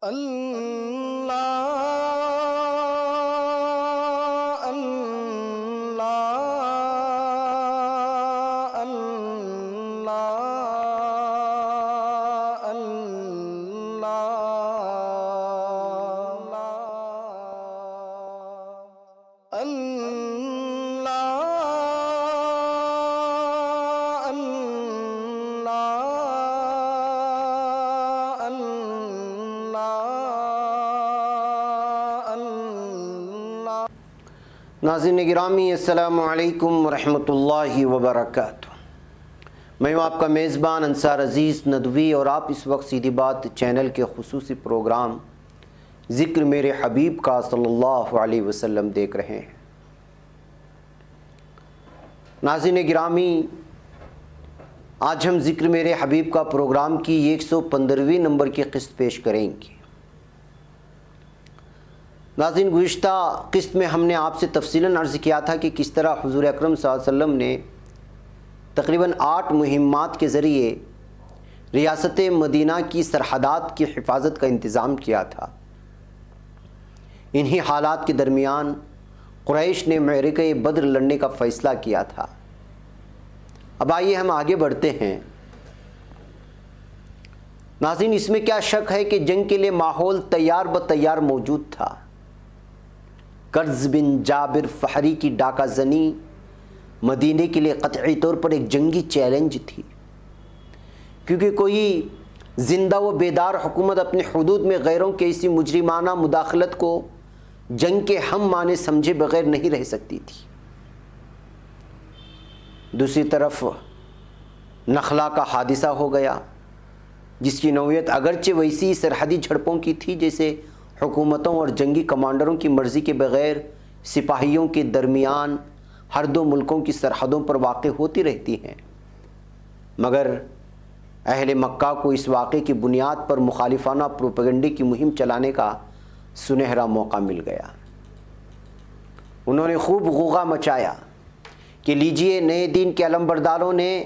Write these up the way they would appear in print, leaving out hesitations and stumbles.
اللہ اللہ اللہ اللہ ناظرین گرامی، السلام علیکم ورحمۃ اللہ وبرکاتہ۔ میں ہوں آپ کا میزبان انصار عزیز ندوی، اور آپ اس وقت سیدھی بات چینل کے خصوصی پروگرام ذکر میرے حبیب کا صلی اللہ علیہ وسلم دیکھ رہے ہیں۔ ناظرین گرامی، آج ہم ذکر میرے حبیب کا پروگرام کی 115ویں نمبر کی قسط پیش کریں گے۔ ناظرین، گزشتہ قسط میں ہم نے آپ سے تفصیلاً عرض کیا تھا کہ کس طرح حضور اکرم صلی اللہ علیہ وسلم نے تقریباً 8 مہمات کے ذریعے ریاست مدینہ کی سرحدات کی حفاظت کا انتظام کیا تھا۔ انہی حالات کے درمیان قریش نے معرکہ بدر لڑنے کا فیصلہ کیا تھا۔ اب آئیے ہم آگے بڑھتے ہیں۔ ناظرین، اس میں کیا شک ہے کہ جنگ کے لیے ماحول تیار بتیار موجود تھا۔ کرز بن جابر فہری کی ڈاکہ زنی مدینے کے لیے قطعی طور پر ایک جنگی چیلنج تھی، کیونکہ کوئی زندہ و بیدار حکومت اپنے حدود میں غیروں کے اسی مجرمانہ مداخلت کو جنگ کے ہم معنی سمجھے بغیر نہیں رہ سکتی تھی۔ دوسری طرف نخلا کا حادثہ ہو گیا، جس کی نوعیت اگرچہ ویسی سرحدی جھڑپوں کی تھی جیسے حکومتوں اور جنگی کمانڈروں کی مرضی کے بغیر سپاہیوں کے درمیان ہر دو ملکوں کی سرحدوں پر واقع ہوتی رہتی ہیں، مگر اہل مکہ کو اس واقعے کی بنیاد پر مخالفانہ پروپیگنڈے کی مہم چلانے کا سنہرا موقع مل گیا۔ انہوں نے خوب غوغا مچایا کہ لیجئے، نئے دین کے علمبرداروں نے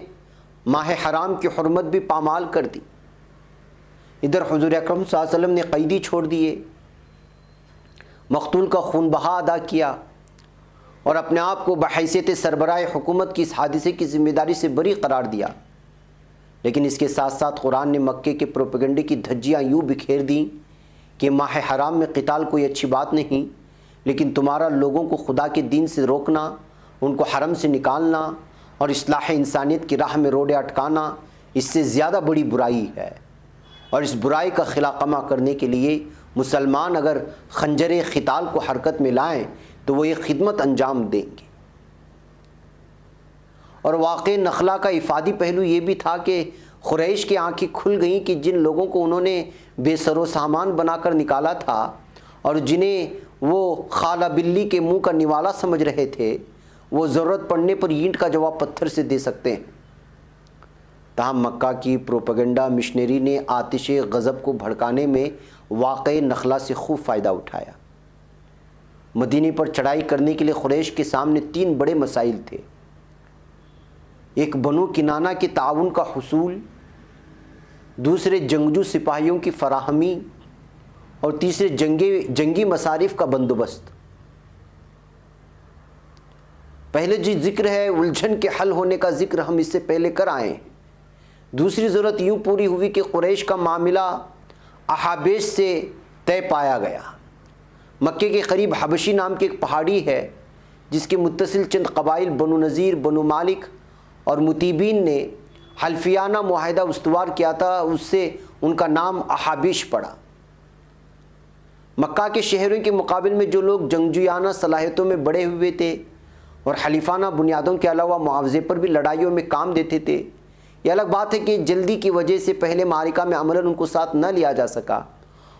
ماہ حرام کی حرمت بھی پامال کر دی۔ ادھر حضور اکرم صلی اللہ علیہ وسلم نے قیدی چھوڑ دیے، مقتول کا خون بہا ادا کیا، اور اپنے آپ کو بحیثیت سربراہ حکومت کی اس حادثے کی ذمہ داری سے بری قرار دیا۔ لیکن اس کے ساتھ ساتھ قرآن نے مکے کے پروپیگنڈے کی دھجیاں یوں بکھیر دیں کہ ماہ حرام میں قتال کوئی اچھی بات نہیں، لیکن تمہارا لوگوں کو خدا کے دین سے روکنا، ان کو حرم سے نکالنا اور اصلاح انسانیت کی راہ میں روڑے اٹکانا اس سے زیادہ بڑی برائی ہے، اور اس برائی کا خلاقمہ کرنے کے لیے مسلمان اگر خنجر قتال کو حرکت میں لائیں تو وہ یہ خدمت انجام دیں گے۔ اور واقع نخلا کا افادی پہلو یہ بھی تھا کہ قریش کی آنکھیں کھل گئیں کہ جن لوگوں کو انہوں نے بے سر و سامان بنا کر نکالا تھا اور جنہیں وہ خالہ بلی کے منہ کا نوالا سمجھ رہے تھے، وہ ضرورت پڑنے پر اینٹ کا جواب پتھر سے دے سکتے ہیں۔ تاہم مکہ کی پروپیگنڈا مشنری نے آتش غضب کو بھڑکانے میں واقع نخلا سے خوب فائدہ اٹھایا۔ مدینے پر چڑھائی کرنے کے لیے قریش کے سامنے 3 بڑے مسائل تھے۔ ایک بنو کنانہ کے تعاون کا حصول، دوسرے جنگجو سپاہیوں کی فراہمی، اور تیسرے جنگی مصارف کا بندوبست۔ پہلے جو ذکر ہے الجھن کے حل ہونے کا ذکر ہم اس سے پہلے کر آئے ہیں۔ دوسری ضرورت یوں پوری ہوئی کہ قریش کا معاملہ احابیش سے طے پایا گیا۔ مکے کے قریب حبشی نام کی ایک پہاڑی ہے جس کے متصل چند قبائل بنو نذیر، بنو مالک اور متیبین نے حلفیانہ معاہدہ استوار کیا تھا، اس سے ان کا نام احابیش پڑا۔ مکہ کے شہروں کے مقابل میں جو لوگ جنگجویانہ صلاحیتوں میں بڑے ہوئے تھے اور حلیفانہ بنیادوں کے علاوہ معاوضے پر بھی لڑائیوں میں کام دیتے تھے، یہ الگ بات ہے کہ جلدی کی وجہ سے پہلے معرکہ میں عملاً ان کو ساتھ نہ لیا جا سکا،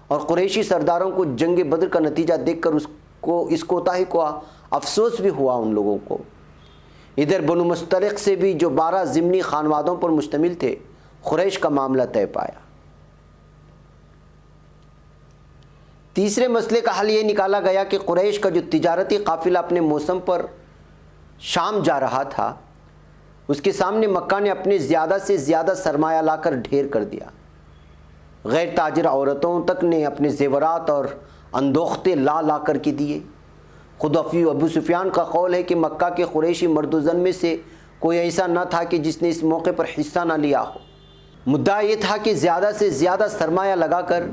اور قریشی سرداروں کو جنگ بدر کا نتیجہ دیکھ کر اس کوتاہی کو افسوس بھی ہوا ان لوگوں کو۔ ادھر بنو مستلق سے بھی جو 12 ضمنی خانوادوں پر مشتمل تھے، قریش کا معاملہ طے پایا۔ تیسرے مسئلے کا حل یہ نکالا گیا کہ قریش کا جو تجارتی قافلہ اپنے موسم پر شام جا رہا تھا، اس کے سامنے مکہ نے اپنے زیادہ سے زیادہ سرمایہ لا کر ڈھیر کر دیا۔ غیر تاجر عورتوں تک نے اپنے زیورات اور اندوختے لا کر کے دیے۔ خود ابو سفیان کا قول ہے کہ مکہ کے قریشی مرد و زن میں سے کوئی ایسا نہ تھا کہ جس نے اس موقع پر حصہ نہ لیا ہو۔ مدعا یہ تھا کہ زیادہ سے زیادہ سرمایہ لگا کر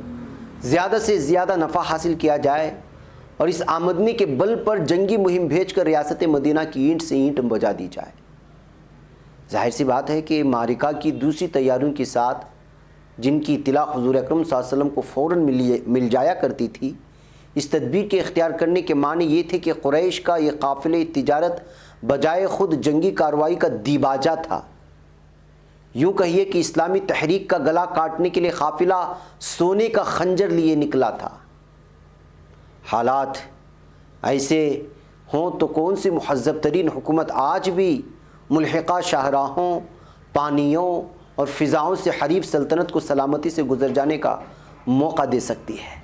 زیادہ سے زیادہ نفع حاصل کیا جائے اور اس آمدنی کے بل پر جنگی مہم بھیج کر ریاست مدینہ کی اینٹ سے اینٹ بجا دی جائے۔ ظاہر سی بات ہے کہ معرکہ کی دوسری تیاریوں کے ساتھ جن کی اطلاع حضور اکرم صلی اللہ علیہ وسلم کو فوراً مل جایا کرتی تھی، اس تدبیر کے اختیار کرنے کے معنی یہ تھے کہ قریش کا یہ قافلہ تجارت بجائے خود جنگی کارروائی کا دیباجہ تھا۔ یوں کہیے کہ اسلامی تحریک کا گلا کاٹنے کے لیے قافلہ سونے کا خنجر لیے نکلا تھا۔ حالات ایسے ہوں تو کون سی مہذب ترین حکومت آج بھی ملحقہ شاہراہوں، پانیوں اور فضاؤں سے حریف سلطنت کو سلامتی سے گزر جانے کا موقع دے سکتی ہے؟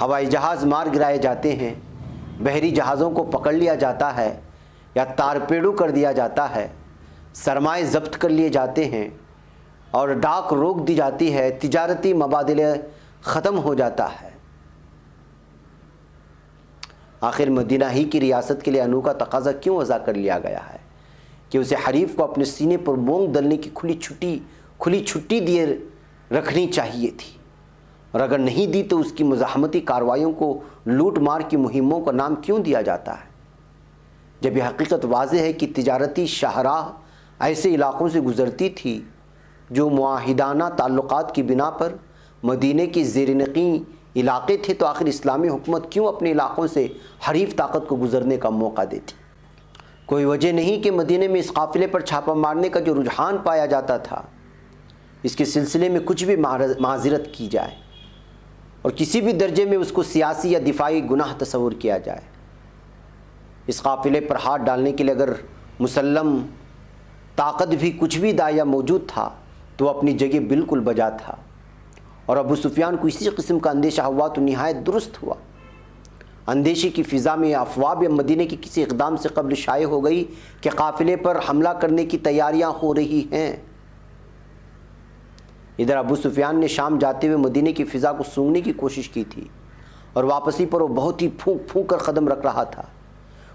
ہوائی جہاز مار گرائے جاتے ہیں، بحری جہازوں کو پکڑ لیا جاتا ہے یا تارپیڑو کر دیا جاتا ہے، سرمائے ضبط کر لیے جاتے ہیں اور ڈاک روک دی جاتی ہے، تجارتی مبادلے ختم ہو جاتا ہے۔ آخر مدینہ ہی کی ریاست کے لیے انوکھا تقاضا کیوں وضع کر لیا گیا ہے کہ اسے حریف کو اپنے سینے پر مونگ ڈلنے کی کھلی چھٹی دیے رکھنی چاہیے تھی، اور اگر نہیں دی تو اس کی مزاحمتی کارروائیوں کو لوٹ مار کی مہموں کا نام کیوں دیا جاتا ہے، جب یہ حقیقت واضح ہے کہ تجارتی شاہراہ ایسے علاقوں سے گزرتی تھی جو معاہدانہ تعلقات کی بنا پر مدینے کی زیر نقیں علاقے تھے، تو آخر اسلامی حکومت کیوں اپنے علاقوں سے حریف طاقت کو گزرنے کا موقع دیتی؟ کوئی وجہ نہیں کہ مدینے میں اس قافلے پر چھاپہ مارنے کا جو رجحان پایا جاتا تھا، اس کے سلسلے میں کچھ بھی معذرت کی جائے اور کسی بھی درجے میں اس کو سیاسی یا دفاعی گناہ تصور کیا جائے۔ اس قافلے پر ہاتھ ڈالنے کے لیے اگر مسلم طاقت بھی کچھ بھی داعیہ موجود تھا تو وہ اپنی جگہ بالکل بجا تھا، اور ابو سفیان کو اسی قسم کا اندیشہ ہوا تو نہایت درست ہوا۔ اندیشے کی فضا میں افواہ مدینے کی کسی اقدام سے قبل شائع ہو گئی کہ قافلے پر حملہ کرنے کی تیاریاں ہو رہی ہیں۔ ادھر ابو سفیان نے شام جاتے ہوئے مدینے کی فضا کو سونگنے کی کوشش کی تھی، اور واپسی پر وہ بہت ہی پھونک کر قدم رکھ رہا تھا۔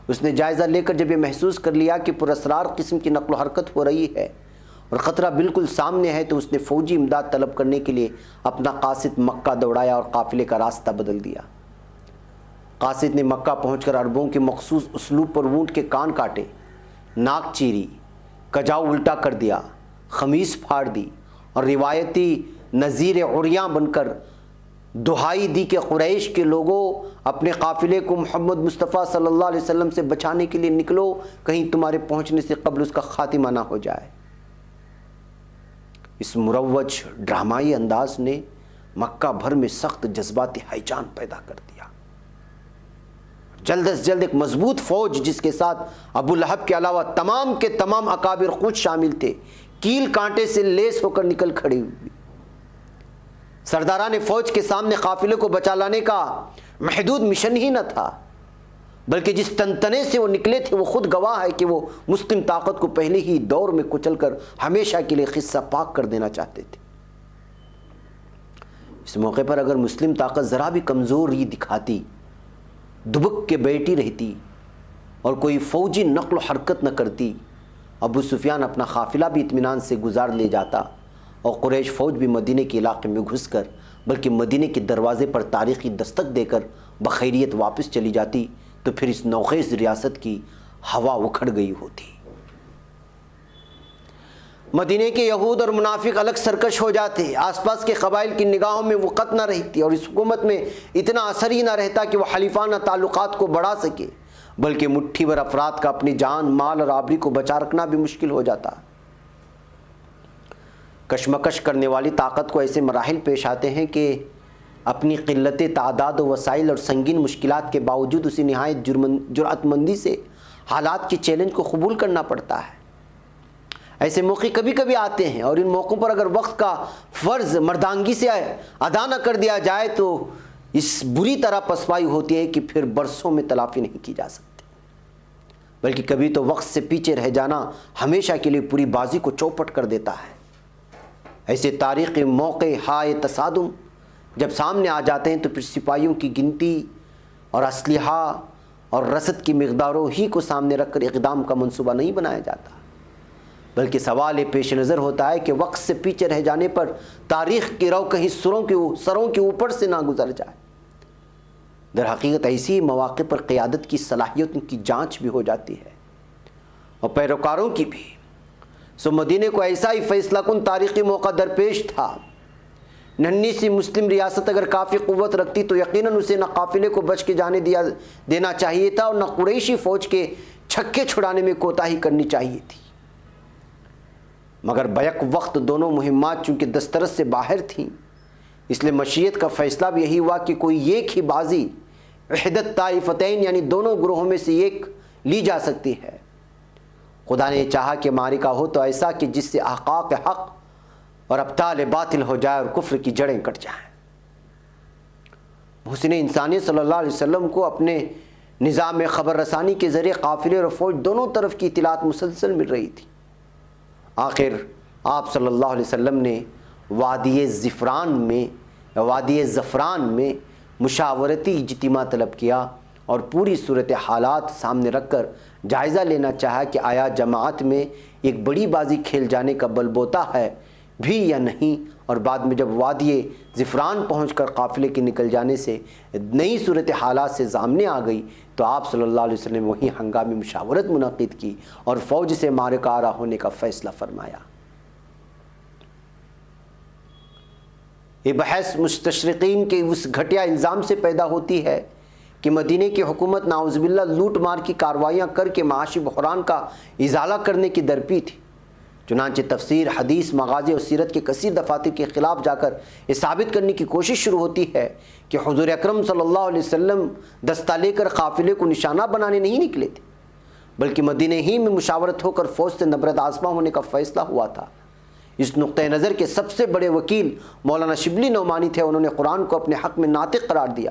اس نے جائزہ لے کر جب یہ محسوس کر لیا کہ پراسرار قسم کی نقل و حرکت ہو رہی ہے اور خطرہ بالکل سامنے ہے، تو اس نے فوجی امداد طلب کرنے کے لیے اپنا قاصد مکہ دوڑایا اور قافلے کا راستہ بدل دیا۔ قاصد نے مکہ پہنچ کر عربوں کے مخصوص اسلوب پر اونٹ کے کان کاٹے، ناک چیری، کجاؤ الٹا کر دیا، خمیس پھاڑ دی اور روایتی نذیر عریاں بن کر دہائی دی کہ قریش کے لوگوں اپنے قافلے کو محمد مصطفیٰ صلی اللہ علیہ وسلم سے بچانے کے لیے نکلو، کہیں تمہارے پہنچنے سے قبل اس کا خاتمہ نہ ہو جائے۔ اس مروج ڈرامائی انداز نے مکہ بھر میں سخت جذباتی ہیجان پیدا کر دیا۔ جلد از جلد ایک مضبوط فوج جس کے ساتھ ابو لہب کے علاوہ تمام کے تمام اکابر قریش شامل تھے، کیل کانٹے سے لیس ہو کر نکل کھڑی ہوئی۔ سرداران فوج کے سامنے قافلے کو بچا لانے کا محدود مشن ہی نہ تھا، بلکہ جس تنتنے سے وہ نکلے تھے وہ خود گواہ ہے کہ وہ مسلم طاقت کو پہلے ہی دور میں کچل کر ہمیشہ کے لیے قصہ پاک کر دینا چاہتے تھے۔ اس موقع پر اگر مسلم طاقت ذرا بھی کمزوری دکھاتی، دبک کے بیٹھی رہتی اور کوئی فوجی نقل و حرکت نہ کرتی، ابو سفیان اپنا قافلہ بھی اطمینان سے گزار لے جاتا اور قریش فوج بھی مدینے کے علاقے میں گھس کر بلکہ مدینے کے دروازے پر تاریخی دستک دے کر بخیریت واپس چلی جاتی، تو پھر اس نوخیز ریاست کی ہوا اکھڑ گئی ہوتی۔ مدینے کے یہود اور منافق الگ سرکش ہو جاتے، آس پاس کے قبائل کی نگاہوں میں وقت نہ رہتی اور اس حکومت میں اتنا اثر ہی نہ رہتا کہ وہ حلیفانہ تعلقات کو بڑھا سکے، بلکہ مٹھی بھر افراد کا اپنی جان، مال اور آبری کو بچا رکھنا بھی مشکل ہو جاتا۔ کشمکش کرنے والی طاقت کو ایسے مراحل پیش آتے ہیں کہ اپنی قلت تعداد و وسائل اور سنگین مشکلات کے باوجود اسے نہایت جرأت مندی سے حالات کے چیلنج کو قبول کرنا پڑتا ہے۔ ایسے موقع کبھی کبھی آتے ہیں اور ان موقعوں پر اگر وقت کا فرض مردانگی سے ادا نہ کر دیا جائے تو اس بری طرح پسپائی ہوتی ہے کہ پھر برسوں میں تلافی نہیں کی جا سکتی، بلکہ کبھی تو وقت سے پیچھے رہ جانا ہمیشہ کے لیے پوری بازی کو چوپٹ کر دیتا ہے۔ ایسے تاریخی موقع ہائے تصادم جب سامنے آ جاتے ہیں تو پھر سپاہیوں کی گنتی اور اسلحہ اور رسد کی مقداروں ہی کو سامنے رکھ کر اقدام کا منصوبہ نہیں بنایا جاتا، بلکہ سوال یہ پیش نظر ہوتا ہے کہ وقت سے پیچھے رہ جانے پر تاریخ کی رو کہیں سروں کے اوپر سے نہ گزر جائے۔ در حقیقت ایسی مواقع پر قیادت کی صلاحیت کی جانچ بھی ہو جاتی ہے اور پیروکاروں کی بھی۔ سو مدینے کو ایسا ہی فیصلہ کن تاریخی موقع درپیش تھا۔ ننھی سی مسلم ریاست اگر کافی قوت رکھتی تو یقیناً اسے نہ قافلے کو بچ کے جانے دینا چاہیے تھا اور نہ قریشی فوج کے چھکے چھڑانے میں کوتاہی کرنی چاہیے تھی، مگر بیک وقت دونوں مہمات چونکہ دسترس سے باہر تھیں، اس لیے مشیت کا فیصلہ بھی یہی ہوا کہ کوئی ایک ہی بازی وحدت طائفتین یعنی دونوں گروہوں میں سے ایک لی جا سکتی ہے۔ خدا نے چاہا کہ معرکہ ہو تو ایسا کہ جس سے احقاق حق اور ابطال باطل ہو جائے اور کفر کی جڑیں کٹ جائیں۔ محسن انسانیت صلی اللہ علیہ وسلم کو اپنے نظام خبر رسانی کے ذریعے قافلے اور فوج دونوں طرف کی اطلاعات مسلسل مل رہی تھی۔ آخر آپ صلی اللہ علیہ وسلم نے وادی زفران میں مشاورتی اجتماع طلب کیا اور پوری صورت حالات سامنے رکھ کر جائزہ لینا چاہا کہ آیا جماعت میں ایک بڑی بازی کھیل جانے کا بل بوتا ہے بھی یا نہیں، اور بعد میں جب وادی زفران پہنچ کر قافلے کے نکل جانے سے نئی صورت حالات سے سامنے آ گئی تو آپ صلی اللہ علیہ وسلم نے وہیں ہنگامی مشاورت منعقد کی اور فوج سے معرکہ آرا ہونے کا فیصلہ فرمایا۔ یہ بحث مستشرقین کے اس گھٹیا الزام سے پیدا ہوتی ہے کہ مدینے کی حکومت نعوذ باللہ لوٹ مار کی کارروائیاں کر کے معاشی بحران کا ازالہ کرنے کی درپی تھی۔ چنانچہ تفسیر، حدیث، مغازی اور سیرت کے کثیر دفاتر کے خلاف جا کر یہ ثابت کرنے کی کوشش شروع ہوتی ہے کہ حضور اکرم صلی اللہ علیہ وسلم دستہ لے کر قافلے کو نشانہ بنانے نہیں نکلے تھے، بلکہ مدینے ہی میں مشاورت ہو کر فوج سے نبرد آزما ہونے کا فیصلہ ہوا تھا۔ اس نقطۂ نظر کے سب سے بڑے وکیل مولانا شبلی نعمانی تھے۔ انہوں نے قرآن کو اپنے حق میں ناطق قرار دیا،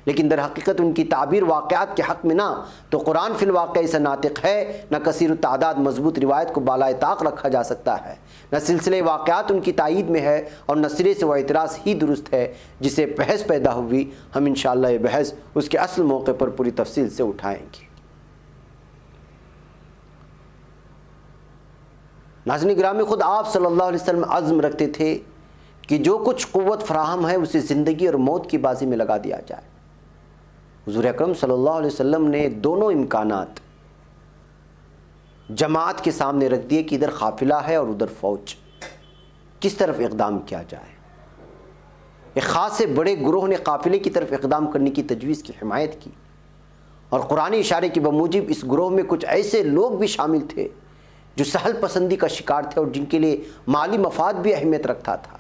لیکن در حقیقت ان کی تعبیر واقعات کے حق میں نہ تو قرآن فی الواقع سے ناطق ہے، نہ کثیر التعداد مضبوط روایت کو بالائے طاق رکھا جا سکتا ہے، نہ سلسلے واقعات ان کی تائید میں ہے اور نہ سرے سے وہ اعتراض ہی درست ہے جسے بحث پیدا ہوئی۔ ہم انشاءاللہ یہ بحث اس کے اصل موقع پر پوری تفصیل سے اٹھائیں گے۔ ناظرین گرامی، خود آپ صلی اللہ علیہ وسلم عزم رکھتے تھے کہ جو کچھ قوت فراہم ہے اسے زندگی اور موت کی بازی میں لگا دیا جائے۔ حضور اکرم صلی اللہ علیہ وسلم نے دونوں امکانات جماعت کے سامنے رکھ دیے کہ ادھر قافلہ ہے اور ادھر فوج، کس طرف اقدام کیا جائے۔ ایک خاص بڑے گروہ نے قافلے کی طرف اقدام کرنے کی تجویز کی حمایت کی، اور قرآنی اشارے کے بموجب اس گروہ میں کچھ ایسے لوگ بھی شامل تھے جو سہل پسندی کا شکار تھے اور جن کے لیے مالی مفاد بھی اہمیت رکھتا تھا۔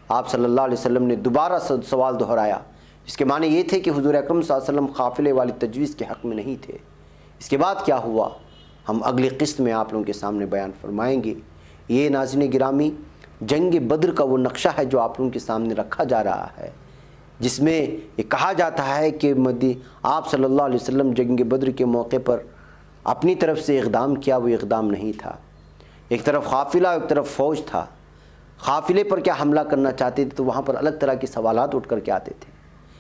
آپ صلی اللہ علیہ وسلم نے دوبارہ سوال دہرایا، جس کے معنی یہ تھے کہ حضور اکرم صلی اللہ علیہ وسلم قافلے والی تجویز کے حق میں نہیں تھے۔ اس کے بعد کیا ہوا ہم اگلی قسط میں آپ لوگوں کے سامنے بیان فرمائیں گے۔ یہ ناظرین گرامی جنگ بدر کا وہ نقشہ ہے جو آپ لوگوں کے سامنے رکھا جا رہا ہے، جس میں یہ کہا جاتا ہے کہ آپ صلی اللہ علیہ وسلم جنگ بدر کے موقع پر اپنی طرف سے اقدام کیا، وہ اقدام نہیں تھا۔ ایک طرف قافلہ ایک طرف فوج تھا۔ قافلے پر کیا حملہ کرنا چاہتے تھے تو وہاں پر الگ طرح کے سوالات اٹھ کر کے آتے تھے۔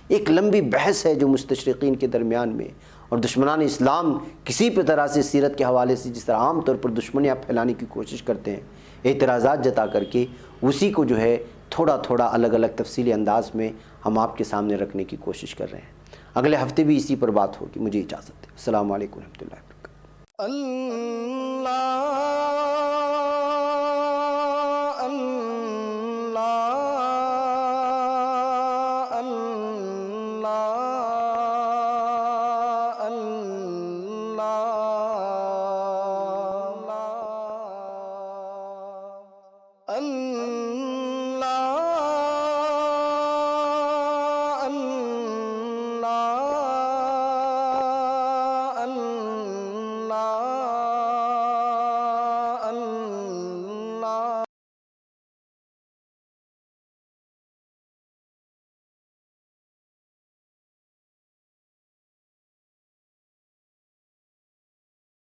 ایک لمبی بحث ہے جو مستشرقین کے درمیان میں اور دشمنان اسلام کسی بھی طرح سے سیرت کے حوالے سے جس طرح عام طور پر دشمنیاں پھیلانے کی کوشش کرتے ہیں، اعتراضات جتا کر کے اسی کو جو ہے تھوڑا تھوڑا الگ الگ تفصیلی انداز میں ہم آپ کے سامنے رکھنے کی کوشش کر رہے ہیں۔ اگلے ہفتے بھی اسی پر بات ہوگی۔ مجھے اجازت ہے۔ السلام علیکم ورحمۃ اللہ وبرکاتہ۔ اللہ